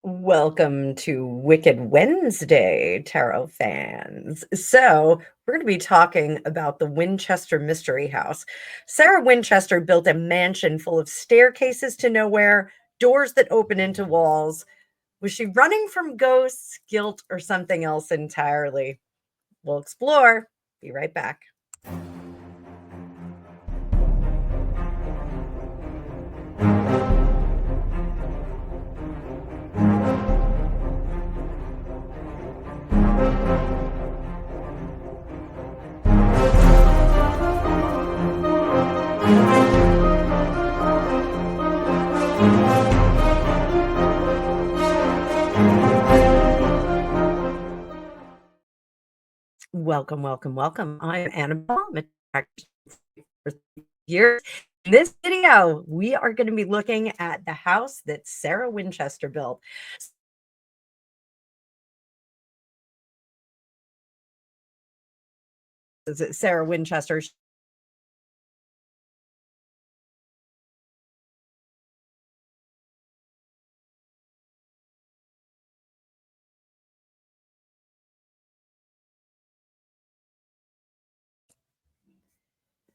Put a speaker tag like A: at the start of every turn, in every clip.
A: Welcome to Wicked Wednesday, tarot fans. So, we're going to be talking about the Winchester Mystery House. Sarah Winchester built a mansion full of staircases to nowhere, doors that open into walls. Was she running from ghosts, guilt, or something else entirely? We'll explore. Be right back. Welcome, welcome, welcome. I'm Annabelle. I'm a practitioner for years. In this video, we are going to be looking at the house that Sarah Winchester built. Is it Sarah Winchester?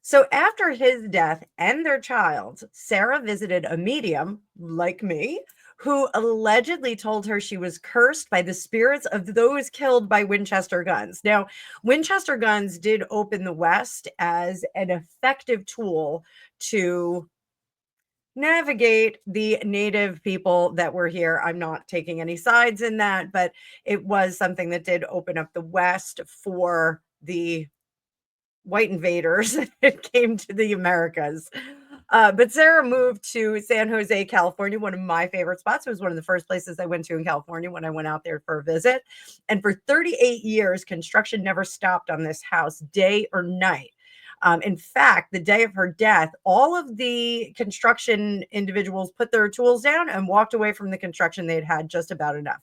A: So after his death and their child, Sarah visited a medium like me who allegedly told her she was cursed by the spirits of those killed by Winchester guns. Now, Winchester guns did open the West as an effective tool to navigate the native people that were here. I'm not taking any sides in that, but it was something that did open up the West for the white invaders that came to the Americas. But Sarah moved to San Jose, California, one of my favorite spots. It was one of the first places I went to in California when I went out there for a visit. And for 38 years, construction never stopped on this house, day or night. In fact, the day of her death, all of the construction individuals put their tools down and walked away from the construction. They'd had just about enough.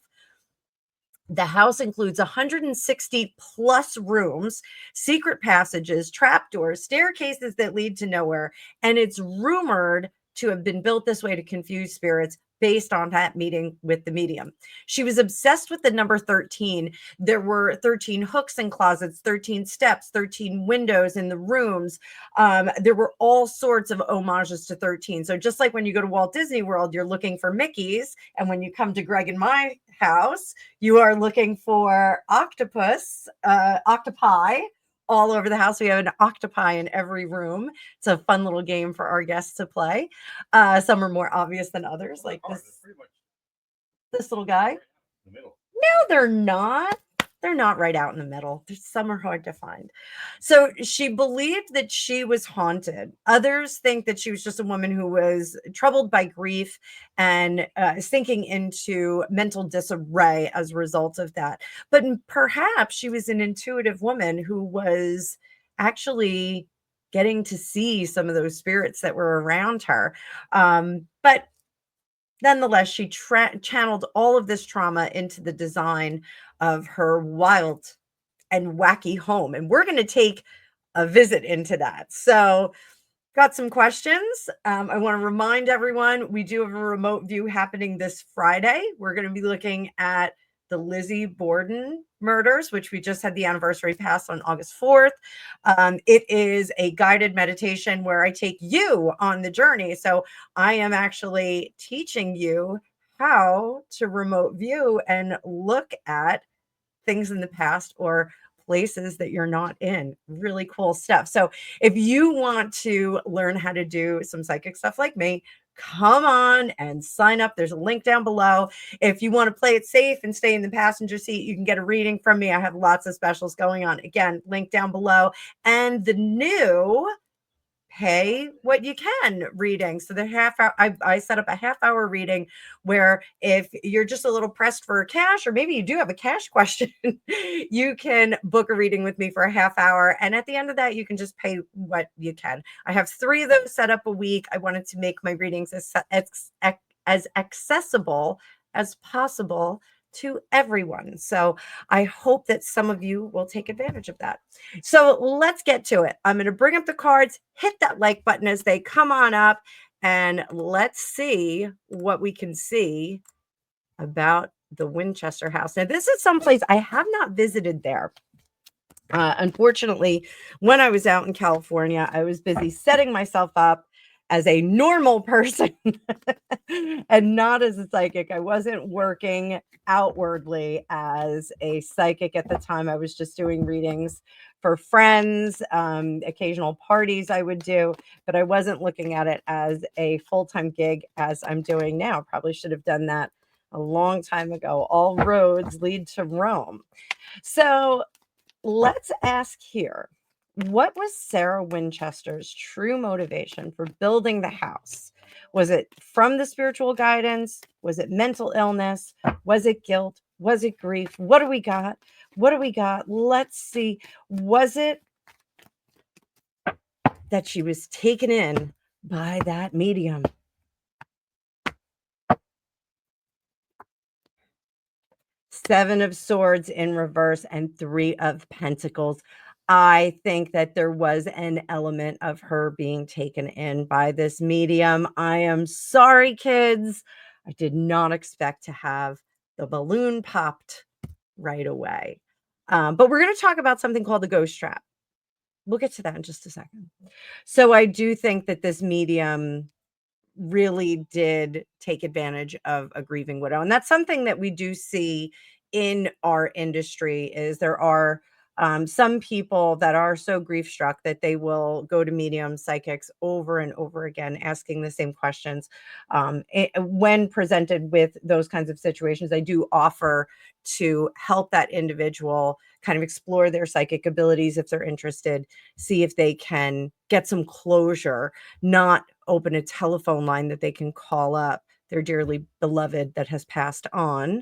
A: The house includes 160 plus rooms, secret passages, trapdoors, staircases that lead to nowhere, and it's rumored to have been built this way to confuse spirits based on that meeting with the medium. She was obsessed with the number 13. There were 13 hooks in closets, 13 steps, 13 windows in the rooms. There were all sorts of homages to 13. So just like when you go to Walt Disney World, you're looking for Mickeys, and when you come to Greg and my house, you are looking for octopi all over the house. We have an octopi in every room. It's a fun little game for our guests to play. Some are more obvious than others, like this little guy. No, they're not. They're not right out in the middle. Some are hard to find. So she believed that she was haunted. Others think that she was just a woman who was troubled by grief and sinking into mental disarray as a result of that. But perhaps she was an intuitive woman who was actually getting to see some of those spirits that were around her. But nonetheless, she channeled all of this trauma into the design of her wild and wacky home. And we're going to take a visit into that. So, got some questions. I want to remind everyone we do have a remote view happening this Friday. We're going to be looking at the Lizzie Borden murders, which we just had the anniversary pass on August 4th. It is a guided meditation where I take you on the journey. So I am actually teaching you how to remote view and look at things in the past or places that you're not in. Really cool stuff. So if you want to learn how to do some psychic stuff like me, come on and sign up. There's a link down below. If you want to play it safe and stay in the passenger seat, you can get a reading from me. I have lots of specials going on. Again, link down below. And the new pay what you can reading. So the half hour, I set up a half-hour reading where if you're just a little pressed for cash, or maybe you do have a cash question, you can book a reading with me for a half hour. And at the end of that, you can just pay what you can. I have 3 of those set up a week. I wanted to make my readings as accessible as possible to everyone. So I hope that some of you will take advantage of that. So let's get to it. I'm going to bring up the cards, hit that like button as they come on up, and let's see what we can see about the Winchester house. Now, this is someplace I have not visited there. Unfortunately, when I was out in California, I was busy setting myself up as a normal person and not as a psychic. I wasn't working outwardly as a psychic at the time. I was just doing readings for friends, occasional parties I would do, but I wasn't looking at it as a full-time gig as I'm doing now. Probably should have done that a long time ago. All roads lead to Rome. So let's ask here, what was Sarah Winchester's true motivation for building the house? Was it from the spiritual guidance? Was it mental illness? Was it guilt? Was it grief? What do we got? What do we got? Let's see. Was it that she was taken in by that medium? Seven of Swords in reverse and Three of Pentacles. I think that there was an element of her being taken in by this medium. I am sorry, kids. I did not expect to have the balloon popped right away. But we're going to talk about something called the ghost trap. We'll get to that in just a second. So I do think that this medium really did take advantage of a grieving widow. And that's something that we do see in our industry is there are some people that are so grief struck that they will go to medium psychics over and over again, asking the same questions. When presented with those kinds of situations, I do offer to help that individual kind of explore their psychic abilities if they're interested, see if they can get some closure, not open a telephone line that they can call up their dearly beloved that has passed on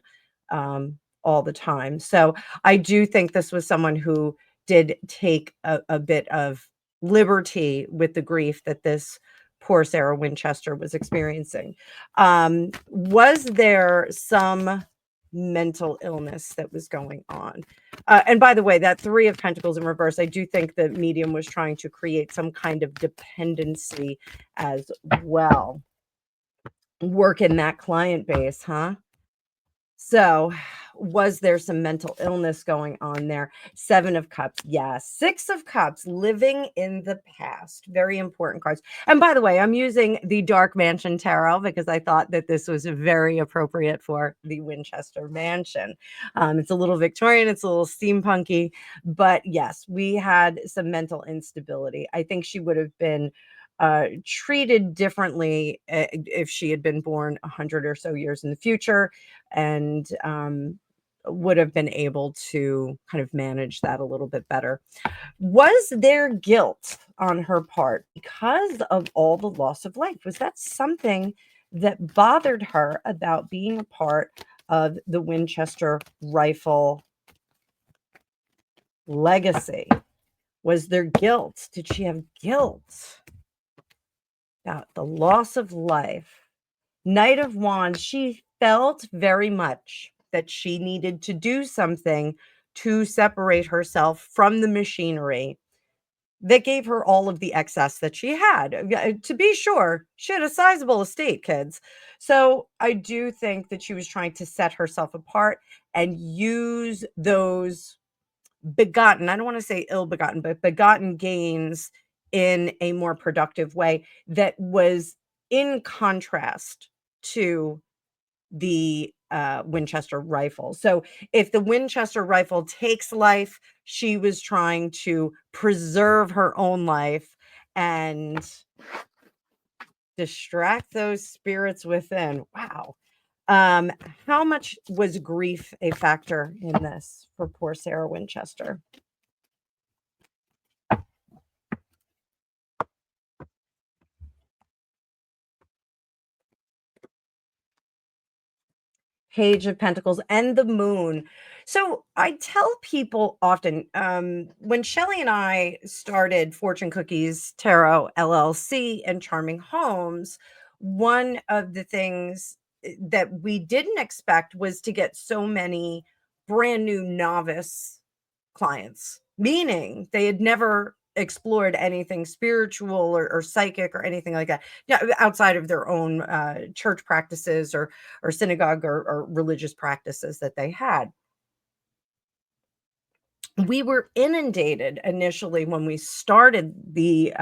A: all the time. So I do think this was someone who did take a bit of liberty with the grief that this poor Sarah Winchester was experiencing. Was there some mental illness that was going on? And by the way, that Three of Pentacles in reverse, I do think the medium was trying to create some kind of dependency as well. Work in that client base, huh? So, was there some mental illness going on there? Seven of Cups, yes. Six of Cups, living in the past. Very important cards. And by the way, I'm using the Dark Mansion Tarot because I thought that this was very appropriate for the Winchester Mansion. It's a little Victorian, it's a little steampunky, but yes, we had some mental instability. I think she would have been treated differently if she had been born 100 or so years in the future and would have been able to kind of manage that a little bit better. Was there guilt on her part because of all the loss of life? Was that something that bothered her about being a part of the Winchester rifle legacy? Was there guilt? Did she have guilt about the loss of life? Knight of Wands, she felt very much that she needed to do something to separate herself from the machinery that gave her all of the excess that she had. To be sure, she had a sizable estate, kids. So I do think that she was trying to set herself apart and use those begotten, I don't want to say ill begotten, but begotten gains in a more productive way that was in contrast to the Winchester rifle. So if the Winchester rifle takes life, she was trying to preserve her own life and distract those spirits within. Wow. Um, how much was grief a factor in this for poor Sarah Winchester? Page of Pentacles and the Moon. So I tell people often, when Shelly and I started Fortune Cookies Tarot LLC and Charming Homes, one of the things that we didn't expect was to get so many brand new novice clients, meaning they had never explored anything spiritual or psychic or anything like that. Yeah, outside of their own church practices or synagogue or religious practices that they had. We were inundated initially when we started the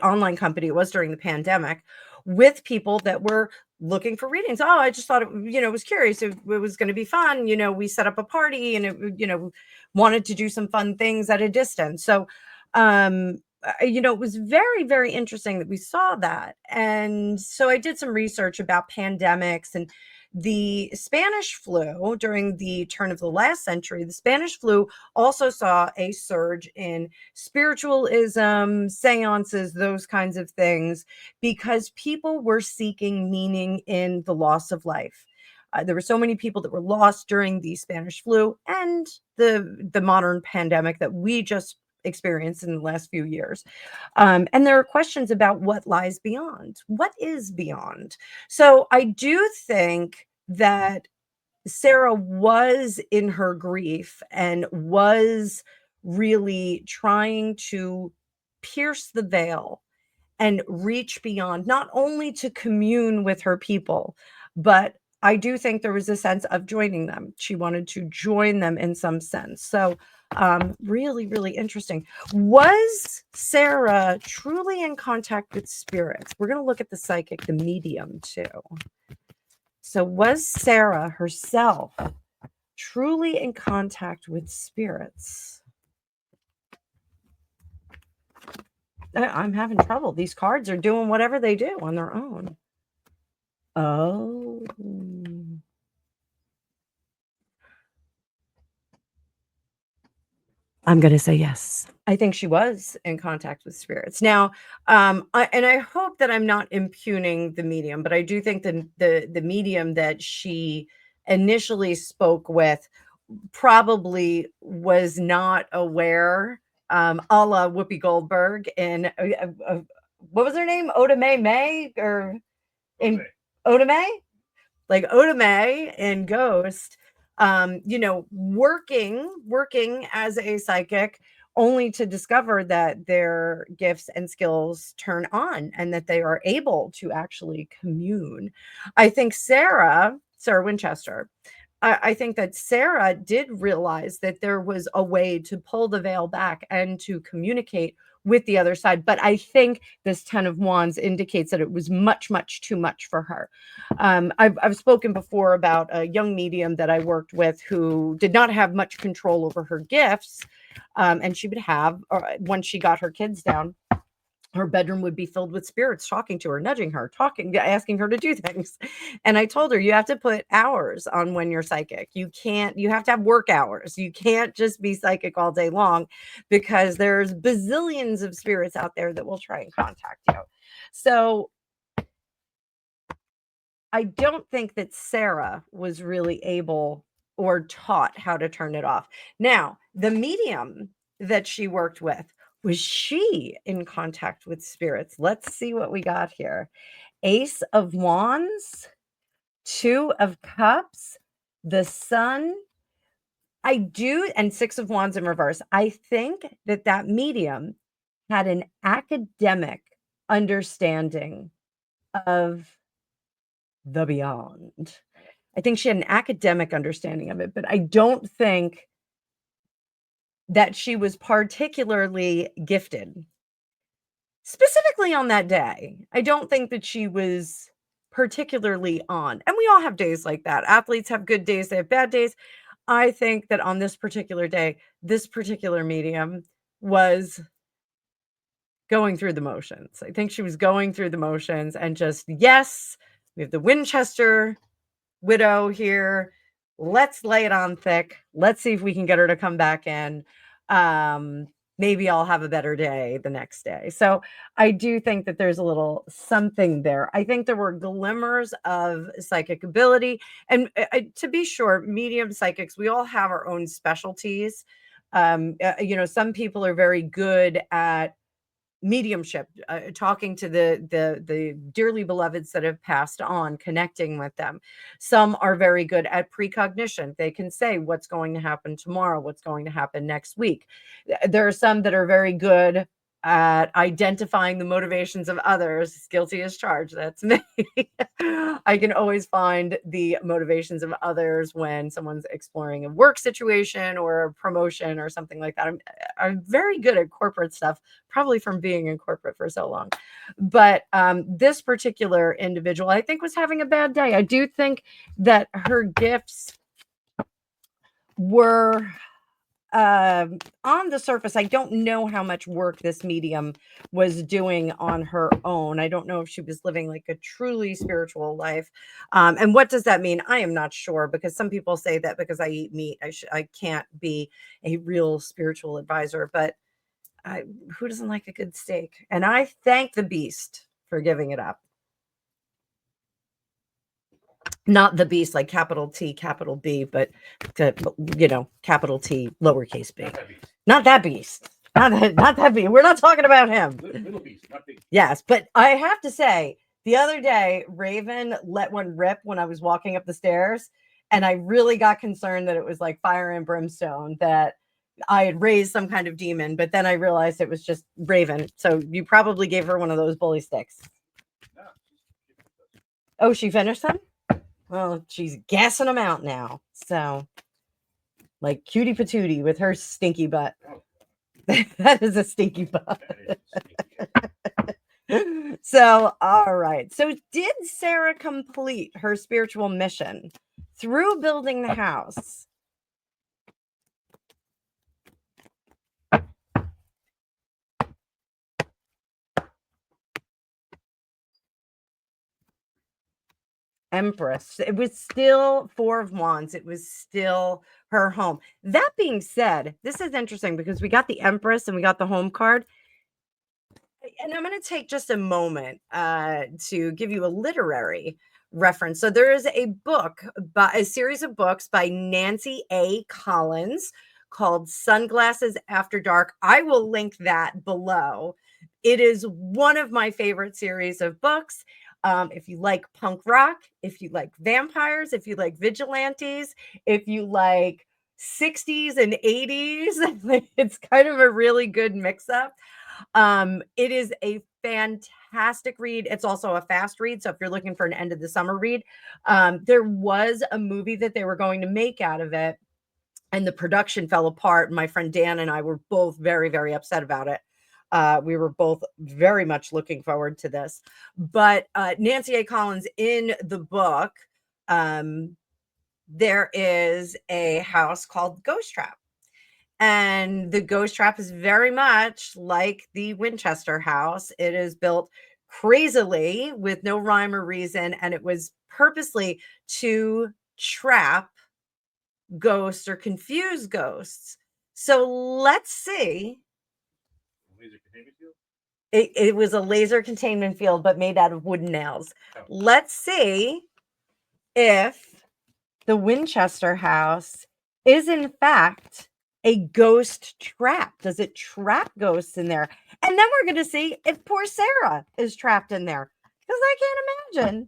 A: online company. It was during the pandemic, with people that were looking for readings. Oh, I just thought was curious if it was going to be fun. We set up a party and wanted to do some fun things at a distance. So, it was very, very interesting that we saw that. And so I did some research about pandemics and the Spanish flu during the turn of the last century. The Spanish flu also saw a surge in spiritualism, seances, those kinds of things, because people were seeking meaning in the loss of life. There were so many people that were lost during the Spanish flu and the modern pandemic that we just experienced in the last few years. And there are questions about what lies beyond. What is beyond? So I do think that Sarah was in her grief and was really trying to pierce the veil and reach beyond, not only to commune with her people, but I do think there was a sense of joining them. She wanted to join them in some sense. So, really, really interesting. Was Sarah truly in contact with spirits? We're going to look at the psychic, the medium, too. So, was Sarah herself truly in contact with spirits? I'm having trouble. These cards are doing whatever they do on their own. Oh. I'm gonna say yes. I think she was in contact with spirits. Now, I hope that I'm not impugning the medium, but I do think the medium that she initially spoke with probably was not aware, a la Whoopi Goldberg in what was her name? Oda May or in Oda May? Like Oda Mae and Ghost, working as a psychic, only to discover that their gifts and skills turn on and that they are able to actually commune. I think Sarah Winchester, I think that Sarah did realize that there was a way to pull the veil back and to communicate with the other side. But I think this 10 of Wands indicates that it was much, much too much for her. I've spoken before about a young medium that I worked with who did not have much control over her gifts. And she would have, once she got her kids down, her bedroom would be filled with spirits talking to her, nudging her, talking, asking her to do things. And I told her, you have to put hours on when you're psychic. You have to have work hours. You can't just be psychic all day long, because there's bazillions of spirits out there that will try and contact you. So I don't think that Sarah was really able or taught how to turn it off. Now, the medium that she worked with, was she in contact with spirits? Let's see what we got here. Ace of Wands, Two of Cups, the Sun. And Six of Wands in reverse. I think that medium had an academic understanding of the beyond. I think she had an academic understanding of it, but I don't think that she was particularly gifted. Specifically on that day, I don't think that she was particularly on. And we all have days like that. Athletes have good days, they have bad days. I think that on this particular day, this particular medium was going through the motions. I think she was going through the motions and just, yes, we have the Winchester widow here. Let's lay it on thick. Let's see if we can get her to come back in. Maybe I'll have a better day the next day. So I do think that there's a little something there. I think there were glimmers of psychic ability. And to be sure, medium psychics, we all have our own specialties. Some people are very good at mediumship, talking to the dearly beloveds that have passed on, connecting with them. Some are very good at precognition. They can say what's going to happen tomorrow, what's going to happen next week. There are some that are very good at identifying the motivations of others. Guilty as charged. That's me. I can always find the motivations of others when someone's exploring a work situation or a promotion or something like that. I'm very good at corporate stuff, probably from being in corporate for so long. But this particular individual, I think, was having a bad day. I do think that her gifts were on the surface. I don't know how much work this medium was doing on her own. I don't know if she was living like a truly spiritual life. And what does that mean? I am not sure, because some people say that because I eat meat, I can't be a real spiritual advisor. But who doesn't like a good steak? And I thank the beast for giving it up. Not the beast, like capital T, capital B, but capital T, lowercase b. Not that beast. Not that beast. We're not talking about him. Little beast, not big. Yes, but I have to say, the other day, Raven let one rip when I was walking up the stairs, and I really got concerned that it was like fire and brimstone, that I had raised some kind of demon, but then I realized it was just Raven. So you probably gave her one of those bully sticks. Oh, she finished them? Well, she's gassing them out now. So, like cutie patootie with her stinky butt. That is a stinky butt. So, all right. So, did Sarah complete her spiritual mission through building the house? Empress. It was still Four of Wands. It was still her home. That being said, this is interesting because we got the Empress and we got the home card. And I'm going to take just a moment to give you a literary reference. So there is a series of books by Nancy A. Collins called Sunglasses After Dark. I will link that below. It is one of my favorite series of books. If you like punk rock, if you like vampires, if you like vigilantes, if you like 60s and 80s, it's kind of a really good mix up. It is a fantastic read. It's also a fast read. So if you're looking for an end of the summer read, there was a movie that they were going to make out of it, and the production fell apart. My friend Dan and I were both very, very upset about it. We were both very much looking forward to this. But Nancy A. Collins, in the book, there is a house called Ghost Trap. And the Ghost Trap is very much like the Winchester house. It is built crazily with no rhyme or reason, and it was purposely to trap ghosts or confuse ghosts. So let's see. It was a laser containment field, but made out of wooden nails. Oh. Let's see if the Winchester house is in fact a ghost trap. Does it trap ghosts in there? And then we're going to see if poor Sarah is trapped in there. Because I can't imagine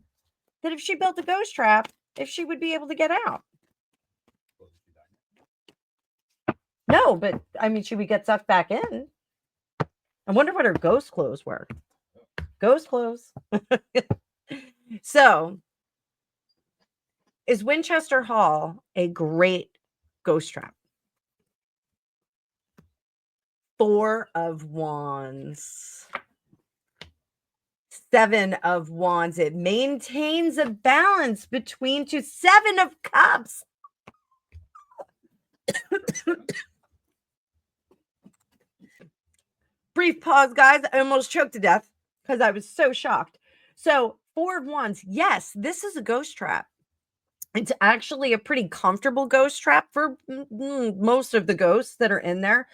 A: that if she built a ghost trap, if she would be able to get out. No, but I mean, should we get sucked back in? I wonder what her ghost clothes were. Ghost clothes. So, is Winchester Hall a great ghost trap? Four of Wands. Seven of Wands. It maintains a balance between two. Seven of Cups. Brief pause, guys. I almost choked to death because I was so shocked. So, Four of Wands. Yes, this is a ghost trap. It's actually a pretty comfortable ghost trap for most of the ghosts that are in there.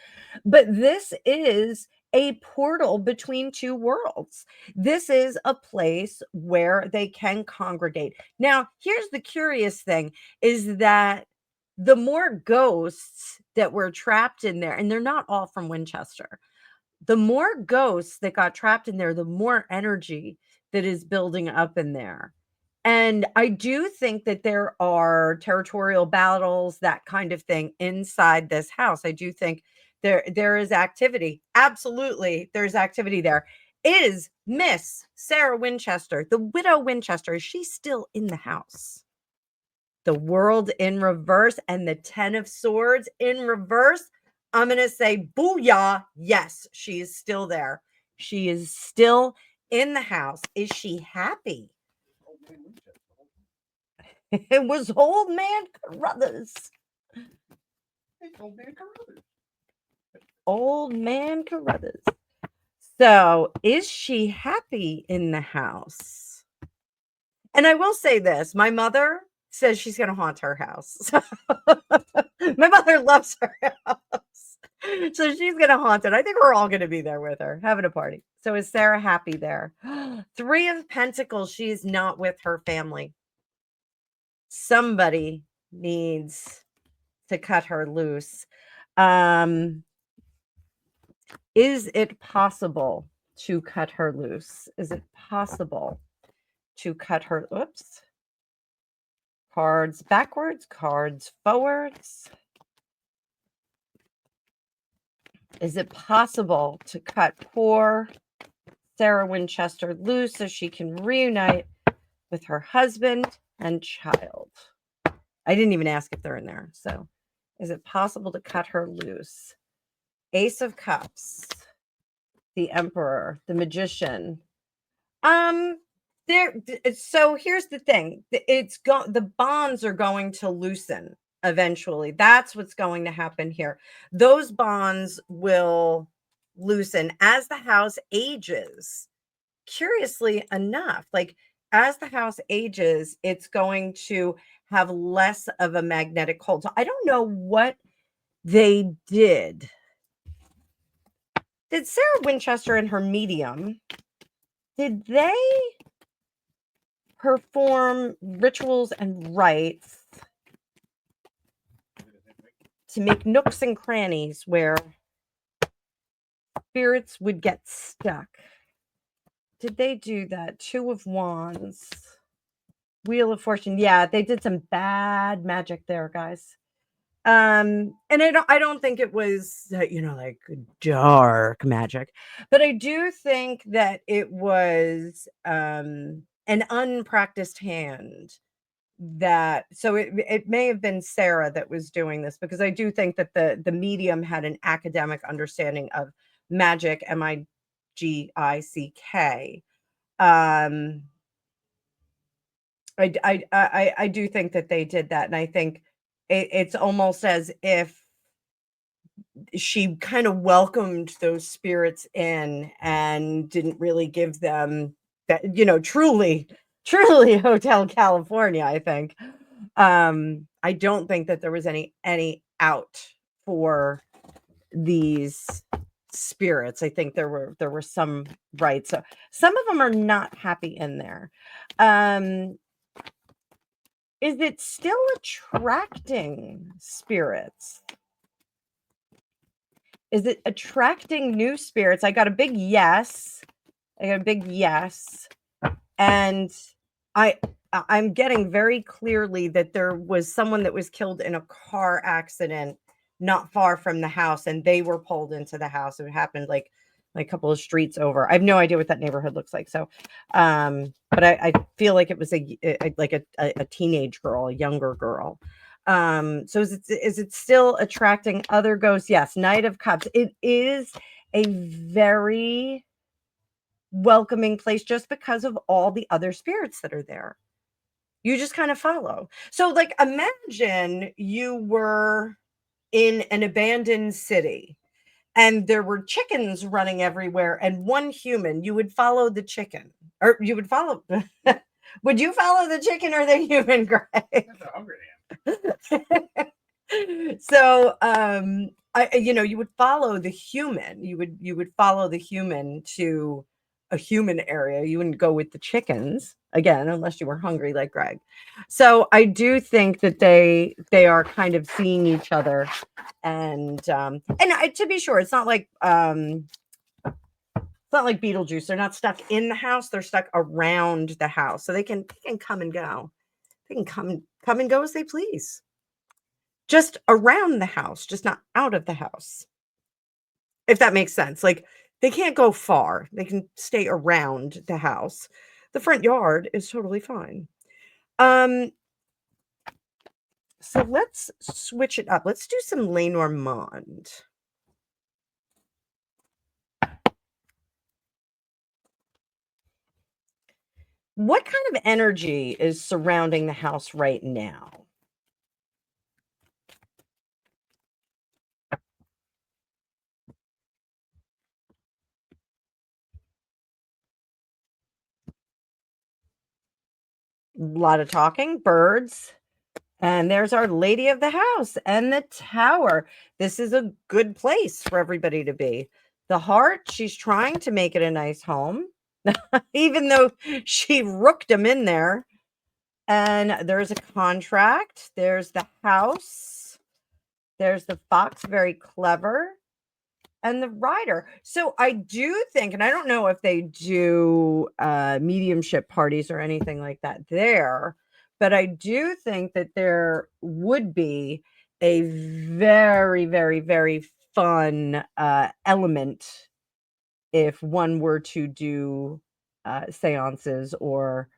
A: But this is a portal between two worlds. This is a place where they can congregate. Now, here's the curious thing is that the more ghosts that were trapped in there, and they're not all from Winchester, the more ghosts that got trapped in there, the more energy that is building up in there. And I do think that there are territorial battles, that kind of thing inside this house. I do think There is activity. Absolutely, there's activity there. Is Miss Sarah Winchester, the widow Winchester, is she still in the house? The world in reverse and the 10 of swords in reverse. I'm going to say booyah. Yes, she is still there. She is still in the house. Is she happy? It was old man Carruthers. Old man Carruthers. So, is she happy in the house? And I will say this, my mother says she's going to haunt her house. My mother loves her house. So she's going to haunt it. I think we're all going to be there with her, having a party. So is Sarah happy there? 3 of Pentacles, she's not with her family. Somebody needs to cut her loose. Is it possible to cut her loose? Is it possible to cut her? Oops. Cards backwards, cards forwards. Is it possible to cut poor Sarah Winchester loose so she can reunite with her husband and child? I didn't even ask if they're in there. So, is it possible to cut her loose? Ace of Cups, the Emperor, the Magician. There. So here's the thing: the bonds are going to loosen eventually. That's what's going to happen here. Those bonds will loosen as the house ages. Curiously enough, like as the house ages, it's going to have less of a magnetic hold. So I don't know what they did. Did Sarah Winchester and her medium, did they perform rituals and rites to make nooks and crannies where spirits would get stuck? Did they do that? 2 of Wands, Wheel of Fortune. Yeah, they did some bad magic there, guys. And I don't think it was, like dark magic, but I do think that it was an unpracticed hand. So it may have been Sarah that was doing this, because I do think that the medium had an academic understanding of magic, MIGICK. I do think that they did that, and I think it's almost as if she kind of welcomed those spirits in and didn't really give them that, truly Hotel California, I think. I don't think that there was any out for these spirits. I think there were some rights. So some of them are not happy in there. Is it still attracting spirits? Is it attracting new spirits? I got a big yes. And I'm getting very clearly that there was someone that was killed in a car accident not far from the house, and they were pulled into the house. It happened like a couple of streets over. I have no idea what that neighborhood looks like. So, but I feel like it was a teenage girl, a younger girl. So is it still attracting other ghosts? Yes. Knight of Cups. It is a very welcoming place just because of all the other spirits that are there. You just kind of follow. So, like, imagine you were in an abandoned city and there were chickens running everywhere and one human. You would follow the chicken, or you would follow. Would you follow the chicken or the human, Greg? That's a hungry man. So, you would follow the human. You would follow the human to a human area. You wouldn't go with the chickens again, unless you were hungry like Greg. So I do think that they are kind of seeing each other, and to be sure, it's not like Beetlejuice. They're not stuck in the house. They're stuck around the house, so they can come and go. They can come and go as they please. Just around the house, just not out of the house. if that makes sense. Like, they can't go far. They can stay around the house. The front yard is totally fine. Um, so let's switch it up. Let's do some Lenormand. What kind of energy is surrounding the house right now? A lot of talking, birds, and there's our lady of the house and the tower. This is a good place for everybody to be. The heart, she's trying to make it a nice home, even though she rooked him in there. And there's a contract. There's the house. There's the fox, very clever. And the rider. So I do think, and I don't know if they do mediumship parties or anything like that there, but I do think that there would be a very, very, very fun element if one were to do seances or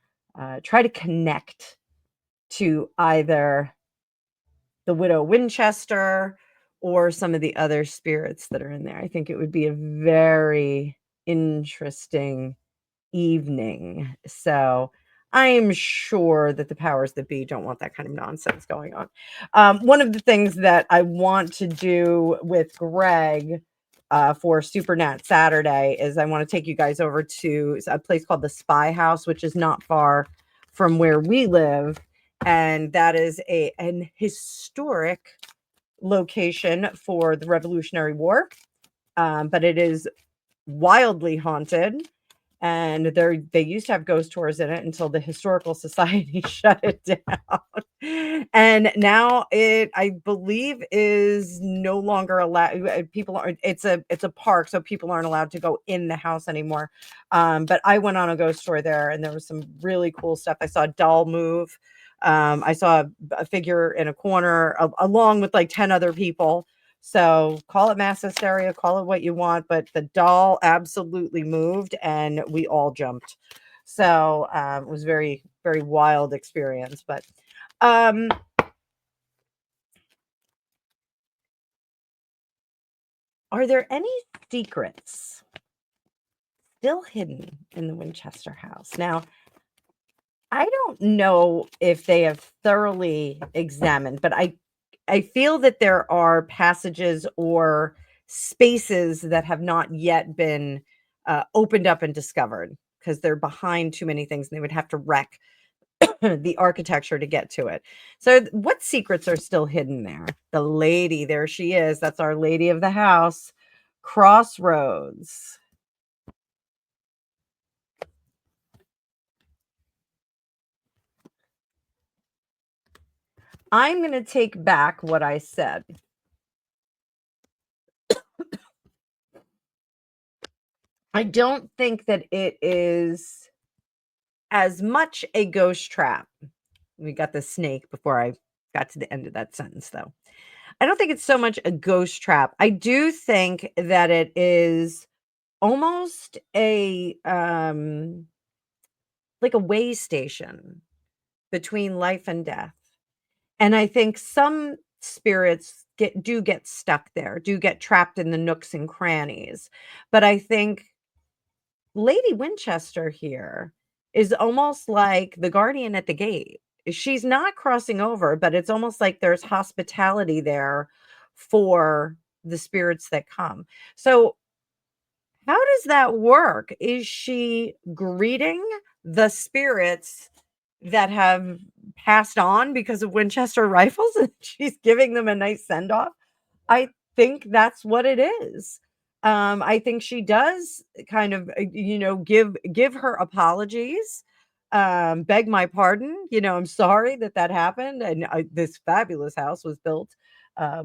A: try to connect to either the widow Winchester or some of the other spirits that are in there. I think it would be a very interesting evening. So I'm sure that the powers that be don't want that kind of nonsense going on. One of the things that I want to do with Greg for Super Nat Saturday is I want to take you guys over to a place called the Spy House, which is not far from where we live. And that is an historic location for the Revolutionary War, but it is wildly haunted. And they used to have ghost tours in it until the historical society shut it down. And now it, I believe, is no longer allowed. People are. It's a park, so people aren't allowed to go in the house anymore. But I went on a ghost tour there, and there was some really cool stuff. I saw a doll move. I saw a figure in a corner, along with like 10 other people. So call it mass hysteria, call it what you want, but the doll absolutely moved and we all jumped. So it was very, very wild experience. But um, are there any secrets still hidden in the Winchester house? Now, I don't know if they have thoroughly examined, but I feel that there are passages or spaces that have not yet been opened up and discovered because they're behind too many things and they would have to wreck the architecture to get to it. So, what secrets are still hidden there? The lady, there she is. That's our lady of the house. Crossroads. I'm going to take back what I said. I don't think that it is as much a ghost trap. We got the snake before I got to the end of that sentence, though. I don't think it's so much a ghost trap. I do think that it is almost a like a way station between life and death. And I think some spirits get stuck there, do get trapped in the nooks and crannies. But I think Lady Winchester here is almost like the guardian at the gate. She's not crossing over, but it's almost like there's hospitality there for the spirits that come. So, how does that work? Is she greeting the spirits that have passed on because of Winchester rifles and she's giving them a nice send off? I think that's what it is. I think she does kind of, give her apologies, beg my pardon. I'm sorry that that happened, and this fabulous house was built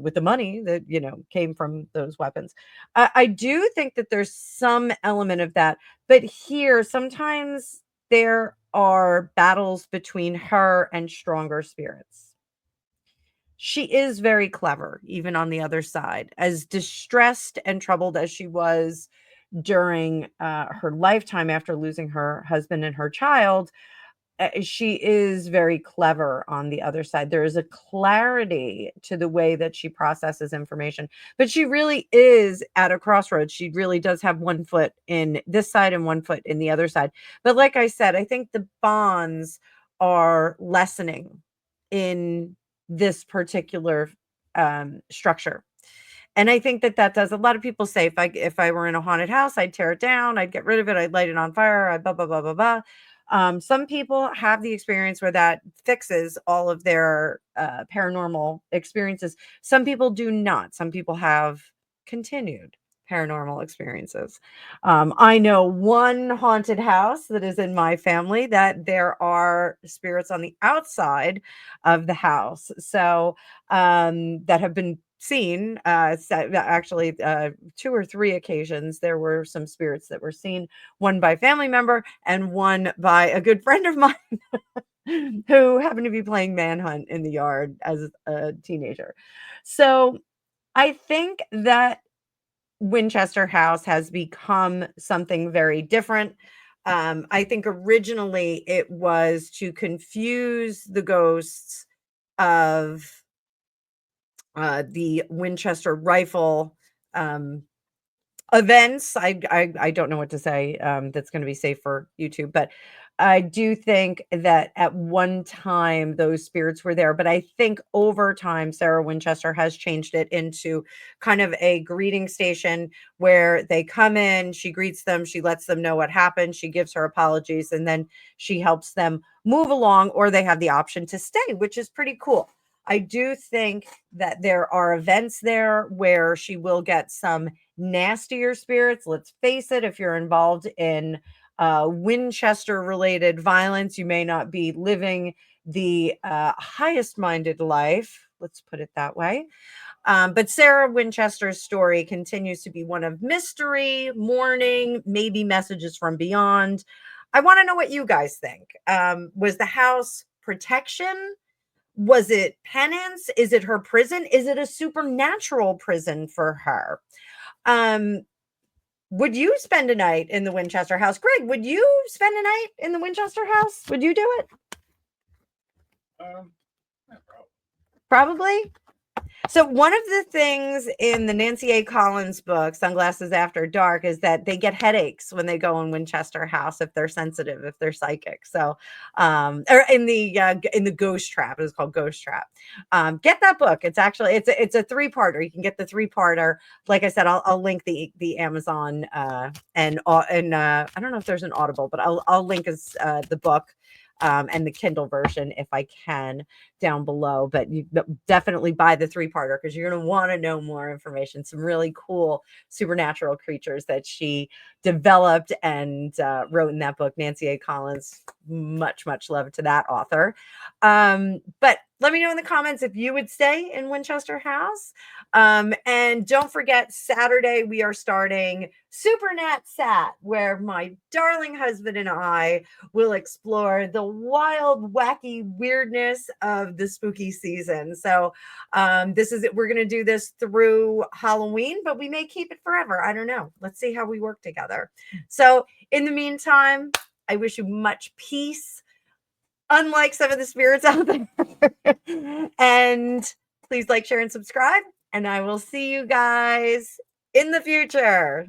A: with the money that came from those weapons. I do think that there's some element of that, but here sometimes there are battles between her and stronger spirits. she is very clever, even on the other side. As distressed and troubled as she was during her lifetime after losing her husband and her child, she is very clever on the other side. There is a clarity to the way that she processes information, but she really is at a crossroads. She really does have one foot in this side and one foot in the other side. But like I said, I think the bonds are lessening in this particular structure. And I think that that does. A lot of people say if I were in a haunted house, I'd tear it down, I'd get rid of it, I'd light it on fire, I blah blah blah blah blah. Some people have the experience where that fixes all of their paranormal experiences. Some people do not. Some people have continued paranormal experiences. I know one haunted house that is in my family that there are spirits on the outside of the house. So that have been seen actually 2 or 3 occasions there were some spirits that were seen, one by a family member and one by a good friend of mine who happened to be playing manhunt in the yard as a teenager. So I think that Winchester House has become something very different. I think originally it was to confuse the ghosts of the Winchester rifle um, events. I don't know what to say that's going to be safe for YouTube, but I do think that at one time those spirits were there. But I think over time, Sarah Winchester has changed it into kind of a greeting station where they come in, she greets them, she lets them know what happened, she gives her apologies, and then she helps them move along, or they have the option to stay, which is pretty cool. I do think that there are events there where she will get some nastier spirits. Let's face it, if you're involved in Winchester related violence, you may not be living the highest minded life. Let's put it that way. But Sarah Winchester's story continues to be one of mystery, mourning, maybe messages from beyond. I want to know what you guys think. Was the house protection? Was it penance? Is it her prison? Is it a supernatural prison for her? Um, would you spend a night in the Winchester house? Greg, would you spend a night in the Winchester house? Would you do it? Yeah, probably. So one of the things in the Nancy A. Collins book, Sunglasses After Dark, is that they get headaches when they go in Winchester House if they're sensitive, if they're psychic. So, or in the Ghost Trap, it's called Ghost Trap. Get that book. It's actually it's a 3-parter. You can get the 3-parter. Like I said, I'll link the Amazon and I don't know if there's an Audible, but I'll link the book. And the Kindle version if I can down below, but you definitely buy the 3-parter because you're going to want to know more information. Some really cool supernatural creatures that she developed and wrote in that book. Nancy A. Collins, much love to that author. But let me know in the comments if you would stay in Winchester House. And don't forget, Saturday we are starting Super Nat Sat, where my darling husband and I will explore the wild, wacky weirdness of the spooky season. So we're going to do this through Halloween, but we may keep it forever. I don't know. Let's see how we work together. So in the meantime, I wish you much peace, unlike some of the spirits out there. And please like, share, and subscribe. And I will see you guys in the future.